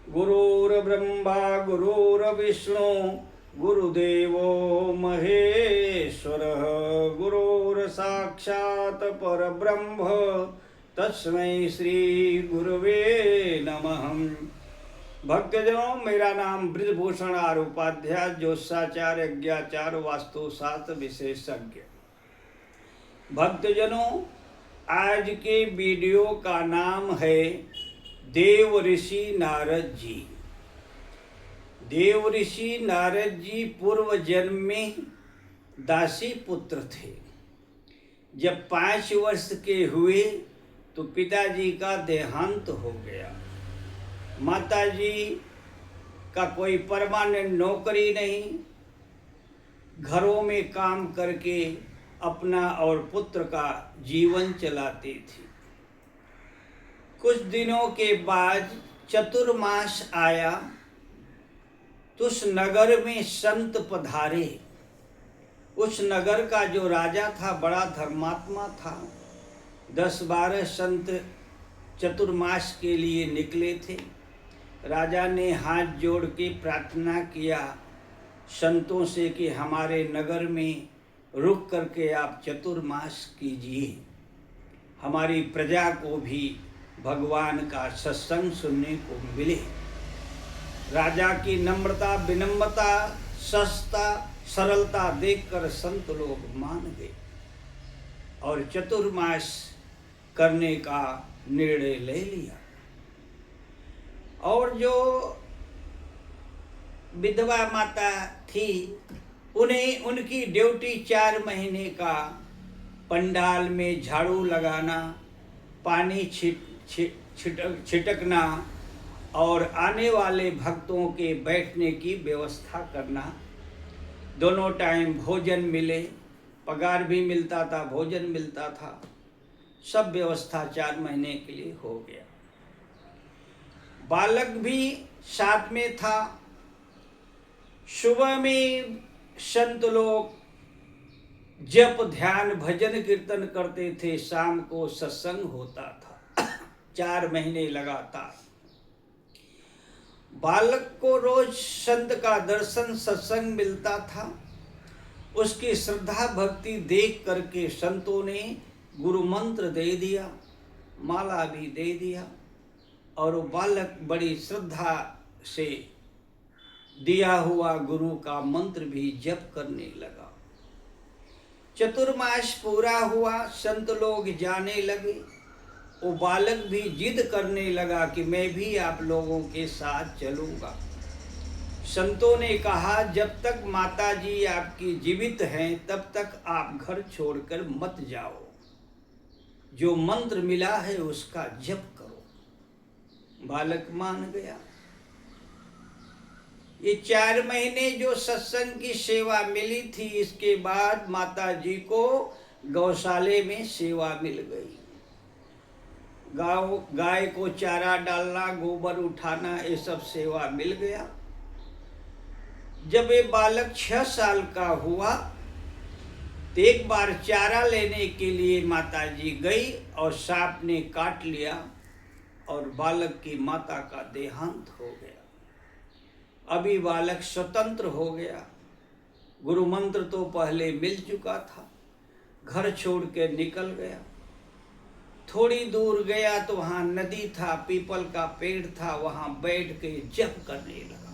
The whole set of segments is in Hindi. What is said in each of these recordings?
गुरुर्ब्रह्मा गुरुर्विष्णु गुरुदेवो महेश्वरः गुरुर्साक्षात् परब्रह्म तस्मै श्री गुरुवे नमः। भक्तजनों, मेरा नाम ब्रजभूषण आर उपाध्याय, ज्योतिषाचार्य, यज्ञाचार्य, वास्तुशास्त्र विशेषज्ञ। भक्तजनों, आज के वीडियो का नाम है देव ऋषि नारद जी। देव ऋषि नारद जी पूर्व जन्म में दासी पुत्र थे। जब 5 वर्ष के हुए तो पिताजी का देहांत हो गया। माताजी का कोई परमानेंट नौकरी नहीं, घरों में काम करके अपना और पुत्र का जीवन चलाती थी। कुछ दिनों के बाद चतुर्मास आया तो उस नगर में संत पधारे। उस नगर का जो राजा था बड़ा धर्मात्मा था। 10-12 संत चतुर्मास के लिए निकले थे। राजा ने हाथ जोड़ के प्रार्थना किया संतों से कि हमारे नगर में रुक करके आप चतुर्मास कीजिए, हमारी प्रजा को भी भगवान का सत्संग सुनने को मिले। राजा की नम्रता, विनम्रता, सस्ता, सरलता देखकर संत लोग मान गए और चतुर्मास करने का निर्णय ले लिया। और जो विधवा माता थी उन्हें उनकी ड्यूटी 4 महीने का पंडाल में झाड़ू लगाना, पानी छिटकना और आने वाले भक्तों के बैठने की व्यवस्था करना। दोनों टाइम भोजन मिले, पगार भी मिलता था, भोजन मिलता था, सब व्यवस्था 4 महीने के लिए हो गया। बालक भी साथ में था। सुबह में संत लोग जप, ध्यान, भजन, कीर्तन करते थे, शाम को सत्संग होता था। 4 महीने लगातार बालक को रोज संत का दर्शन, सत्संग मिलता था। उसकी श्रद्धा भक्ति देख करके संतों ने गुरु मंत्र दे दिया, माला भी दे दिया और वो बालक बड़ी श्रद्धा से दिया हुआ गुरु का मंत्र भी जप करने लगा। चतुर्मास पूरा हुआ, संत लोग जाने लगे। वो बालक भी जिद करने लगा कि मैं भी आप लोगों के साथ चलूंगा। संतों ने कहा जब तक माताजी आपकी जीवित हैं तब तक आप घर छोड़कर मत जाओ, जो मंत्र मिला है उसका जप करो। बालक मान गया। ये 4 महीने जो सत्संग की सेवा मिली थी, इसके बाद माता जी को गौशाले में सेवा मिल गई। गाय को चारा डालना, गोबर उठाना, ये सब सेवा मिल गया। जब ये बालक 6 साल का हुआ तो एक बार चारा लेने के लिए माता जी गई और सांप ने काट लिया और बालक की माता का देहांत हो गया। अभी बालक स्वतंत्र हो गया। गुरु मंत्र तो पहले मिल चुका था। घर छोड़ के निकल गया। थोड़ी दूर गया तो वहां नदी था, पीपल का पेड़ था, वहां बैठ के जप करने लगा।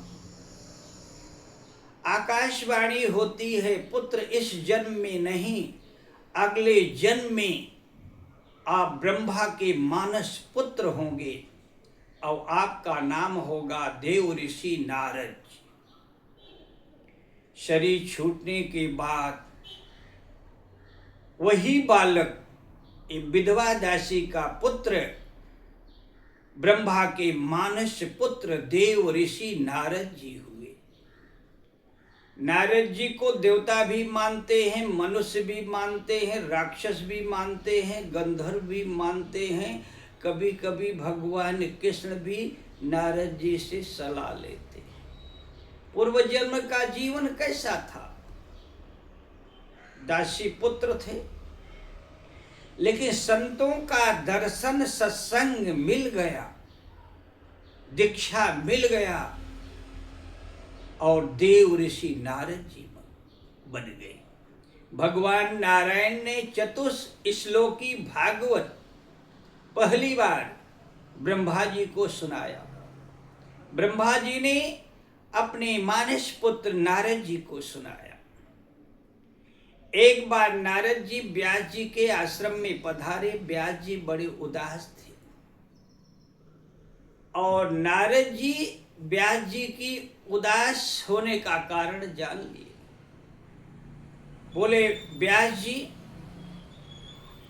आकाशवाणी होती है, पुत्र इस जन्म में नहीं, अगले जन्म में आप ब्रह्मा के मानस पुत्र होंगे और आपका नाम होगा देव ऋषि नारद। शरीर छूटने के बाद वही बालक विधवा दासी का पुत्र, ब्रह्मा के मानस पुत्र देव ऋषि नारद जी हुए। नारद जी को देवता भी मानते हैं, मनुष्य भी मानते हैं, राक्षस भी मानते हैं, गंधर्व भी मानते हैं। कभी कभी भगवान कृष्ण भी नारद जी से सलाह लेते हैं। पूर्व जन्म का जीवन कैसा था? दासी पुत्र थे, लेकिन संतों का दर्शन, सत्संग मिल गया। दीक्षा मिल गया और देव ऋषि नारद जी बन गए। भगवान नारायण ने चतुश्लोकी भागवत पहली बार ब्रह्मा जी को सुनाया। ब्रह्मा जी ने अपने मानस पुत्र नारद जी को सुनाया। एक बार नारद जी व्यास जी के आश्रम में पधारे। व्यास जी बड़े उदास थे और नारद जी व्यास जी की उदास होने का कारण जान लिए। बोले, व्यास जी,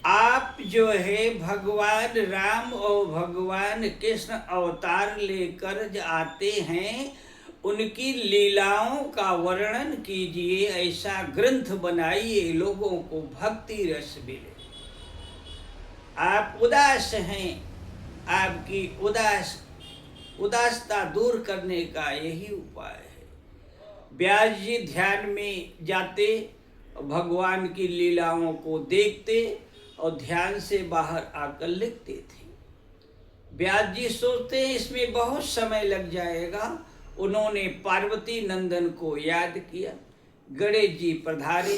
आप जो है भगवान राम और भगवान कृष्ण अवतार लेकर आते हैं, उनकी लीलाओं का वर्णन कीजिए, ऐसा ग्रंथ बनाइए लोगों को भक्ति रस मिले। आप उदास हैं, आपकी उदासता दूर करने का यही उपाय है। व्यास जी ध्यान में जाते, भगवान की लीलाओं को देखते और ध्यान से बाहर आकर लिखते थे। व्यास जी सोचते हैं इसमें बहुत समय लग जाएगा। उन्होंने पार्वती नंदन को याद किया। गणेश जी पधारे,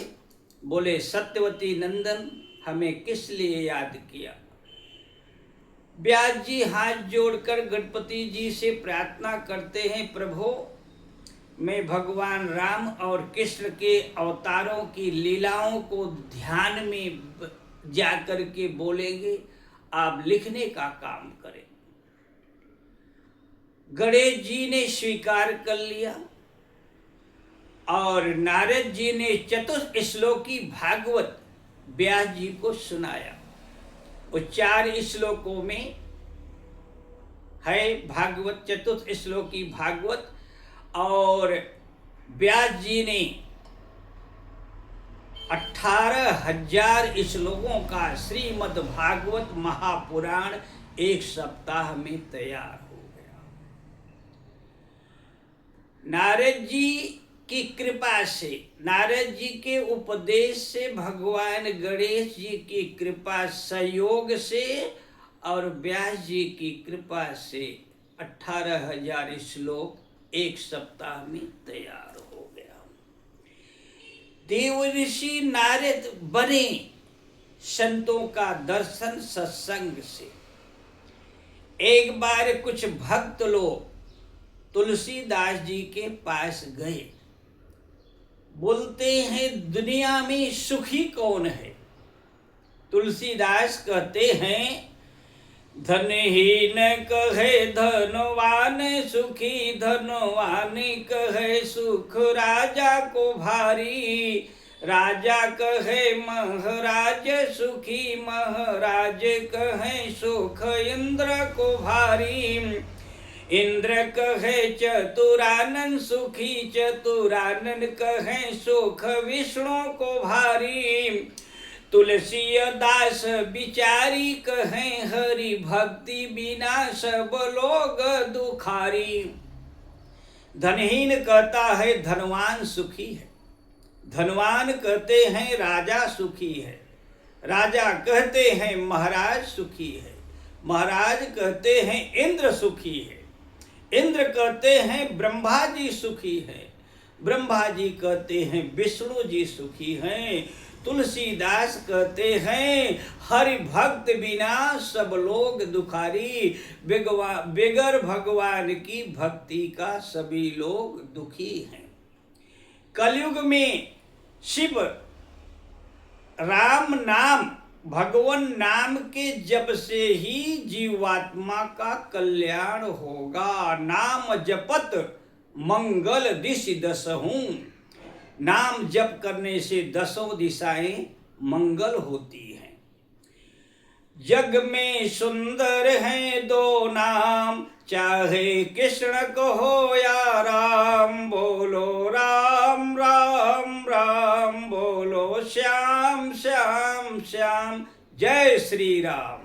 बोले, सत्यवती नंदन, हमें किस लिए याद किया? व्यास जी हाथ जोड़कर गणपति जी से प्रार्थना करते हैं, प्रभु, मैं भगवान राम और कृष्ण के अवतारों की लीलाओं को ध्यान में जाकर के बोलेंगे, आप लिखने का काम करें। गणेश जी ने स्वीकार कर लिया और नारद जी ने चतुश्लोकी भागवत व्यास जी को सुनाया। वो 4 श्लोकों में है भागवत, चतुश्लोकी भागवत। और व्यास जी ने 18,000 श्लोकों का श्रीमद् भागवत महापुराण 1 सप्ताह में तैयार हो गया। नारद जी की कृपा से, नारद जी के उपदेश से, भगवान गणेश जी की कृपा सहयोग से और व्यास जी की कृपा से 18,000 श्लोक 1 सप्ताह में तैयार हो गया। देव ऋषि नारद बने संतों का दर्शन सत्संग से। एक बार कुछ भक्त लोग तुलसीदास जी के पास गए। बोलते हैं, दुनिया में सुखी कौन है? तुलसीदास कहते हैं, धनहीन कहे धनवान सुखी, धनवान कहे सुख राजा को भारी, राजा कहे महाराज सुखी, महाराज कहे सुख इंद्र को भारी, इंद्र कहे चतुरानन सुखी, चतुरानन कहे सुख विष्णु को भारी, तुलसी दास बिचारी कहे हरि भक्ति बिना सब लोग दुखारी। धनहीन कहता है धनवान सुखी है, धनवान कहते हैं राजा सुखी है, राजा कहते हैं महाराज सुखी है, महाराज कहते हैं इंद्र सुखी है, इंद्र कहते हैं ब्रह्मा जी सुखी है, ब्रह्मा जी कहते हैं विष्णु जी सुखी हैं, तुलसीदास कहते हैं हरि भक्त बिना सब लोग दुखारी, बिगर भगवान की भक्ति का सभी लोग दुखी हैं। कलयुग में शिव राम नाम, भगवान नाम के जप से ही जीवात्मा का कल्याण होगा। नाम जपत मंगल दिश दसहूं, नाम जप करने से 10 दिशाएं मंगल होती हैं। जग में सुंदर हैं 2 नाम, चाहे कृष्ण कहो या राम, बोलो राम राम राम, बोलो श्याम श्याम श्याम, जय श्री राम।